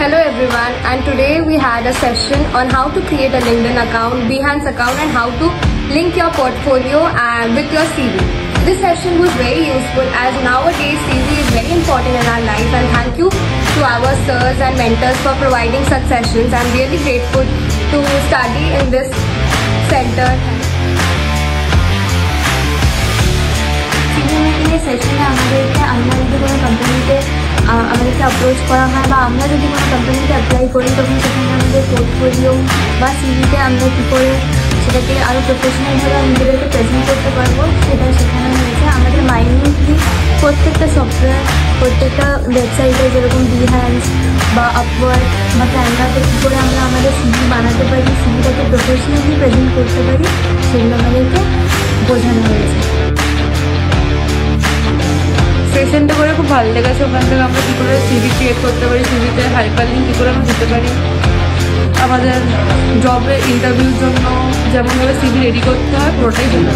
Hello everyone, and today we had a session on how to create a LinkedIn account, Behance account, and how to link your portfolio with your CV. This session was very useful as nowadays CV is very important in our life, and thank you to our sirs and mentors for providing such sessions. I'm really grateful to study in this center. CV making সেশনে আমাদেরকে আমরা যদি কোনো কোম্পানিতে আমাদেরকে approach করা হয় বা আমরা যদি কোনো কোম্পানিতে অ্যাপ্লাই করি তখন সেখানে আমাদের পোর্টফোলিও বা সিভিতে আমরা কী করে সেটাকে আরও প্রফেশনালভাবে নিজেদেরকে প্রেজেন্ট করতে পারবো সেটা শেখানো হয়েছে। আমাদের মাইনিউটলি প্রত্যেকটা সফটওয়্যার, প্রত্যেকটা ওয়েবসাইটে যেরকম বিহ্যান্স বা আপওয়ার্ক বা ক্যানভাতে কী করে আমরা আমাদের সিভি বানাতে পারি, সিভিটাকে প্রফেশনালি প্রেজেন্ট করতে পারি, সেগুলো আমাদেরকে বোঝানো হয়েছে। সেশনটা করে খুব ভালো লেগেছে। ওখান থেকে আমরা কী করে সিভি ক্রিয়েট করতে পারি, সিভিতে হাইপার লিঙ্ক কী করে আমরা দিতে পারি, আমাদের জবে ইন্টারভিউর জন্য যেমনভাবে সিভি রেডি করতে হয় পুরোটাই জানা।